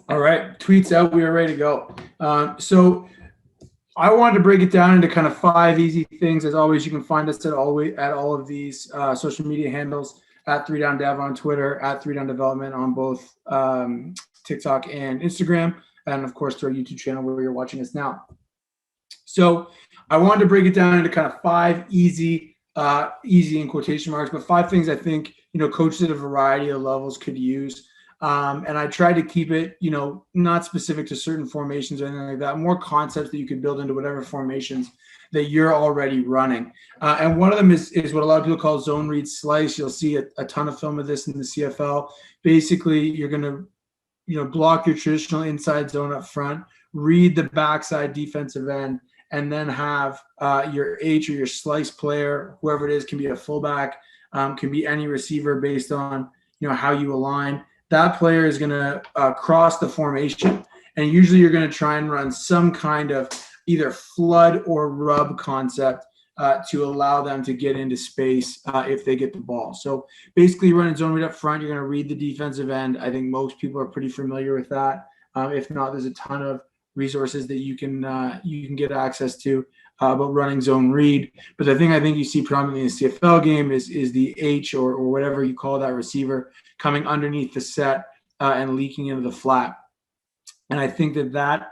All right, tweets out. We are ready to go. So I wanted to break it down into kind of 5 easy things. As always, you can find us at all of these social media handles at 3down Dev on Twitter, at 3down Development on both TikTok and Instagram, and of course to our YouTube channel where you're watching us now. So I wanted to break it down into kind of 5 easy in quotation marks, but 5 things I think coaches at a variety of levels could use. And I tried to keep it, not specific to certain formations or anything like that, more concepts that you could build into whatever formations that you're already running. And one of them is what a lot of people call zone read slice. You'll see a ton of film of this in the CFL. Basically, you're going to, block your traditional inside zone up front, read the backside defensive end, and then have your H or your slice player, whoever it is, can be a fullback, can be any receiver based on how you align. That player is going to cross the formation, and usually you're going to try and run some kind of either flood or rub concept to allow them to get into space if they get the ball. So basically, running zone read up front, you're going to read the defensive end. I think most people are pretty familiar with that. If not, there's a ton of resources that you can get access to about running zone read. But the thing I think you see predominantly in the CFL game is the H or whatever you call that receiver coming underneath the set and leaking into the flat. And I think that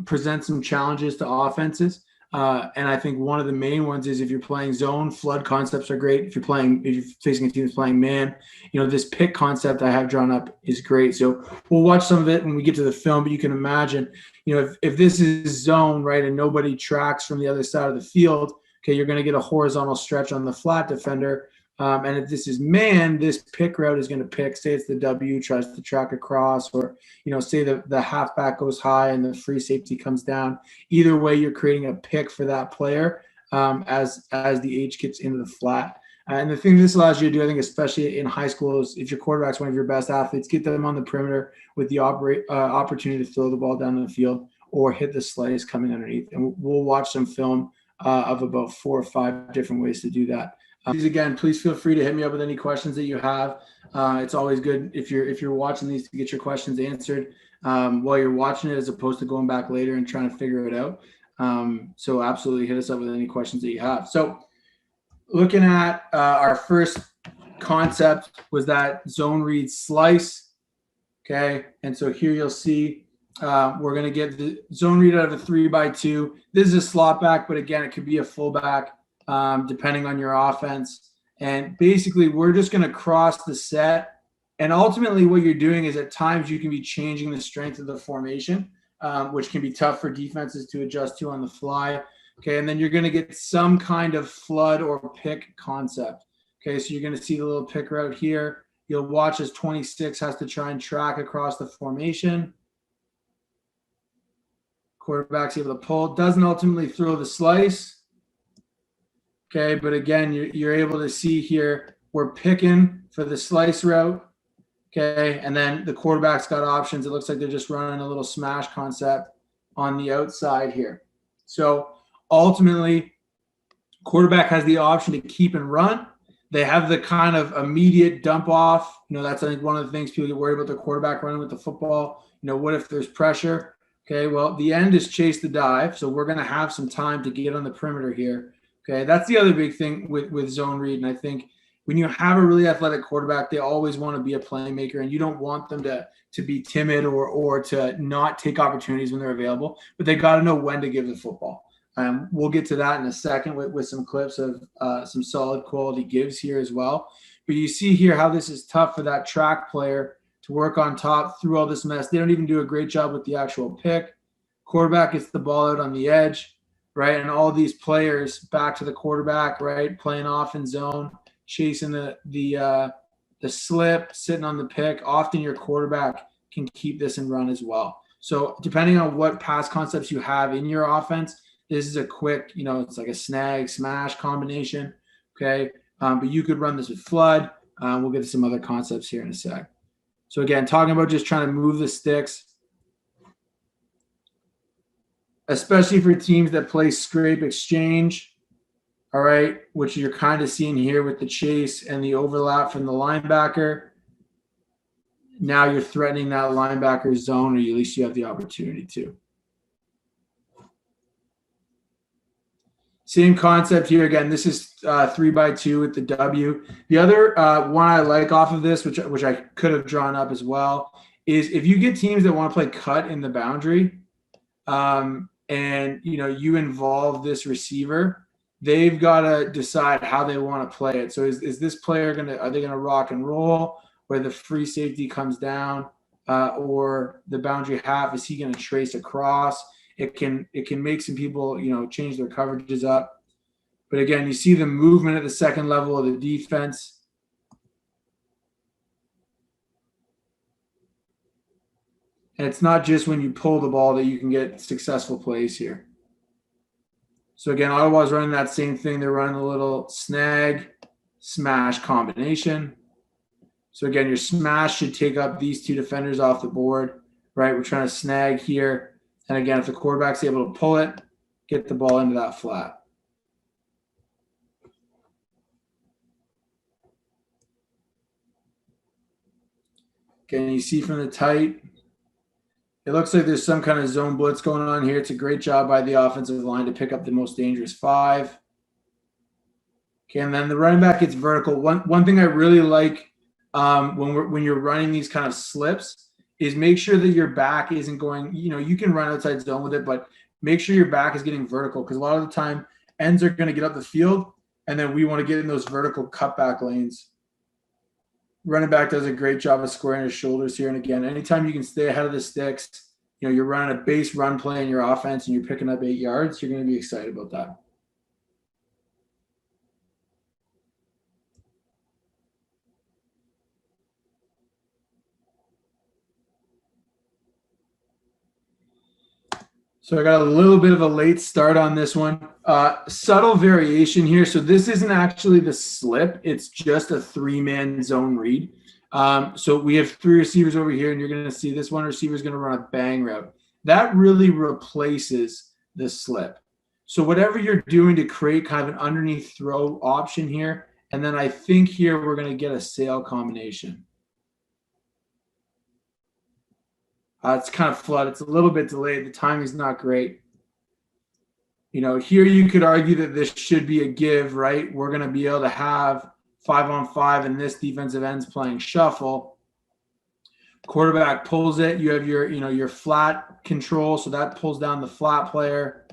presents some challenges to offenses. And I think one of the main ones is if you're playing zone, flood concepts are great. If you're facing a team that's playing man, this pick concept I have drawn up is great. So we'll watch some of it when we get to the film, but you can imagine, if this is zone, right, and nobody tracks from the other side of the field, okay, you're going to get a horizontal stretch on the flat defender. And if this is man, this pick route is going to pick, say it's the W, tries to track across, or, say the halfback goes high and the free safety comes down. Either way, you're creating a pick for that player as the H gets into the flat. And the thing this allows you to do, I think, especially in high school, is if your quarterback's one of your best athletes, get them on the perimeter with the opportunity to throw the ball down the field or hit the slice coming underneath. And we'll watch some film of about 4 or 5 different ways to do that. Again, please feel free to hit me up with any questions that you have. It's always good if you're watching these to get your questions answered while you're watching it, as opposed to going back later and trying to figure it out. So absolutely hit us up with any questions that you have. So looking at our first concept was that zone read slice. Okay, and so here you'll see we're going to get the zone read out of a 3x2. This is a slot back, but again, it could be a fullback. Depending on your offense. And basically, we're just going to cross the set. And ultimately, what you're doing is at times you can be changing the strength of the formation, which can be tough for defenses to adjust to on the fly. Okay, and then you're going to get some kind of flood or pick concept. Okay, so you're going to see the little pick route here. You'll watch as 26 has to try and track across the formation. Quarterback's able to pull. Doesn't ultimately throw the slice. Okay, but again, you're able to see here, we're picking for the slice route. Okay, and then the quarterback's got options. It looks like they're just running a little smash concept on the outside here. So ultimately, quarterback has the option to keep and run. They have the kind of immediate dump off. That's, I think, one of the things people get worried about the quarterback running with the football. What if there's pressure? Okay, well, the end is chase the dive. So we're going to have some time to get on the perimeter here. Okay, that's the other big thing with zone read. And I think when you have a really athletic quarterback, they always want to be a playmaker, and you don't want them to be timid or to not take opportunities when they're available, but they got to know when to give the football. We'll get to that in a second with some clips of some solid quality gives here as well. But you see here how this is tough for that track player to work on top through all this mess. They don't even do a great job with the actual pick. Quarterback gets the ball out on the edge. Right, and all these players back to the quarterback, right, playing off in zone, chasing the slip, sitting on the pick. Often your quarterback can keep this and run as well. So depending on what pass concepts you have in your offense, this is a quick, it's like a snag smash combination. Okay, but you could run this with flood. We'll get to some other concepts here in a sec. So again, talking about just trying to move the sticks, especially for teams that play scrape exchange, all right, which you're kind of seeing here with the chase and the overlap from the linebacker. now you're threatening that linebacker zone, or at least you have the opportunity to. Same concept here. Again, this is 3x2 with the W. The other one I like off of this, which I could have drawn up as well, is if you get teams that want to play cut in the boundary, and you involve this receiver, they've got to decide how they want to play it. So is this player are they gonna rock and roll where the free safety comes down, or the boundary half, is he gonna trace across? It can make some people change their coverages up. But again, you see the movement at the second level of the defense. And it's not just when you pull the ball that you can get successful plays here. So again, Ottawa's running that same thing. They're running a little snag, smash combination. So again, your smash should take up these two defenders off the board, right? We're trying to snag here. And again, if the quarterback's able to pull it, get the ball into that flat. Again, you see from the tight, it looks like there's some kind of zone blitz going on here. It's a great job by the offensive line to pick up the most dangerous 5. Okay, and then the running back gets vertical. One thing I really like when you're running these kind of slips is make sure that your back isn't going, you can run outside zone with it, but make sure your back is getting vertical, because a lot of the time ends are going to get up the field, and then we want to get in those vertical cutback lanes. Running back does a great job of squaring his shoulders here. And again, anytime you can stay ahead of the sticks, you're running a base run play in your offense and you're picking up 8 yards, you're going to be excited about that. So I got a little bit of a late start on this one. Subtle variation here. So this isn't actually the slip. It's just a 3-man zone read. So we have 3 receivers over here, and you're going to see this one receiver is going to run a bang route. That really replaces the slip. So whatever you're doing to create kind of an underneath throw option here, and then I think here we're going to get a sail combination. It's kind of flood. It's a little bit delayed. The timing's not great. Here you could argue that this should be a give, right? We're going to be able to have 5-on-5, and this defensive end's playing shuffle. Quarterback pulls it. You have your flat control, so that pulls down the flat player.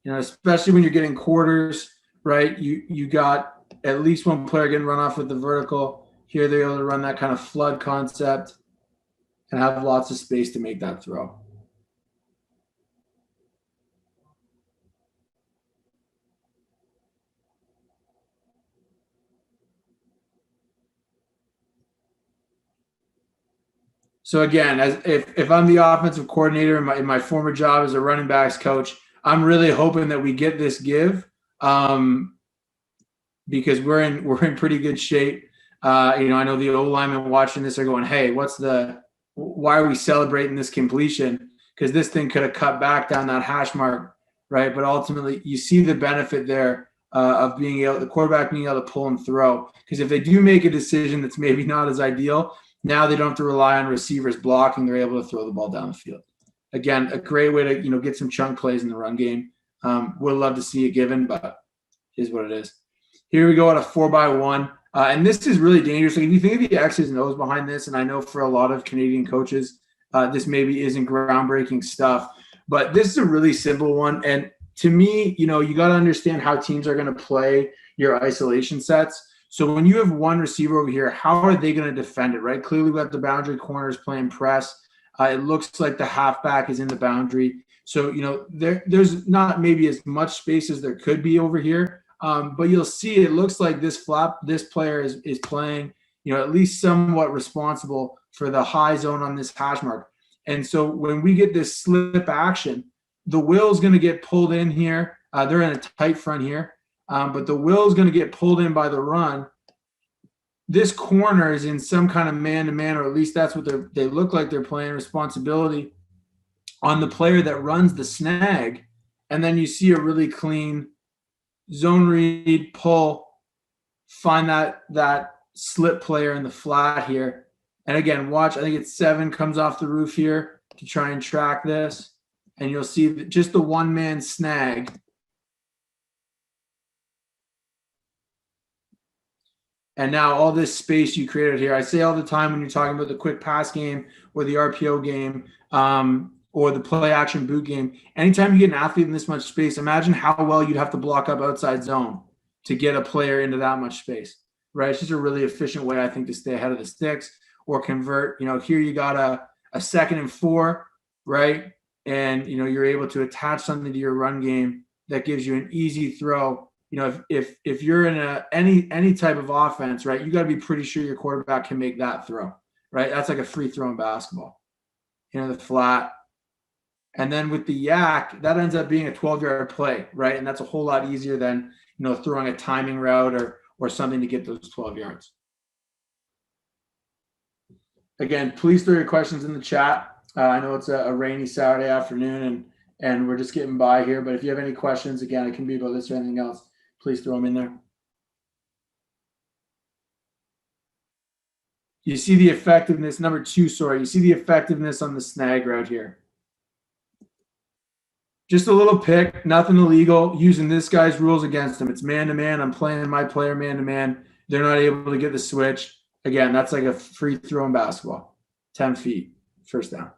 Especially when you're getting quarters, right? You got at least one player getting run off with the vertical. Here they're able to run that kind of flood concept and have lots of space to make that throw. So again, if I'm the offensive coordinator in my former job as a running backs coach, I'm really hoping that we get this give, because we're in pretty good shape. I know the O linemen watching this are going, "Hey, why are we celebrating this completion? Because this thing could have cut back down that hash mark, right?" But ultimately, you see the benefit there of the quarterback being able to pull and throw. Because if they do make a decision that's maybe not as ideal, now they don't have to rely on receivers blocking. They're able to throw the ball down the field. Again, a great way to get some chunk plays in the run game. Would love to see it given, but is what it is. Here we go at a 4x1. And this is really dangerous. Like, if you think of the X's and O's behind this, and I know for a lot of Canadian coaches, this maybe isn't groundbreaking stuff, but this is a really simple one. And to me, you got to understand how teams are going to play your isolation sets. So when you have one receiver over here, how are they going to defend it, right? Clearly, we have the boundary corners playing press. It looks like the halfback is in the boundary. So, there's not maybe as much space as there could be over here. But you'll see it looks like this player is playing, at least somewhat responsible for the high zone on this hash mark. And so when we get this slip action, the will's going to get pulled in here. They're in a tight front here, but the will's going to get pulled in by the run. This corner is in some kind of man-to-man, or at least that's what they look like they're playing, responsibility on the player that runs the snag. And then you see a really clean zone read, pull, find that slip player in the flat here. And again, watch, I think it's 7 comes off the roof here to try and track this. And you'll see that just the one-man snag. And now all this space you created here, I say all the time when you're talking about the quick pass game or the RPO game or the play action boot game, anytime you get an athlete in this much space, imagine how well you'd have to block up outside zone to get a player into that much space, right? It's just a really efficient way, I think, to stay ahead of the sticks or convert. Here you got a 2nd and 4, right? And, you're able to attach something to your run game that gives you an easy throw. If you're in any type of offense, right, you got to be pretty sure your quarterback can make that throw, right? That's like a free throw in basketball. The flat. And then with the yak, that ends up being a 12-yard play, right? And that's a whole lot easier than, throwing a timing route or something to get those 12 yards. Again, please throw your questions in the chat. I know it's a rainy Saturday afternoon and we're just getting by here, but if you have any questions, again, it can be about this or anything else, please throw them in there. You see the effectiveness, number 2, sorry. You see the effectiveness on the snag route here. Just a little pick, nothing illegal, using this guy's rules against him. It's man-to-man. I'm playing my player man-to-man. They're not able to get the switch. Again, that's like a free throw in basketball. 10 feet, first down.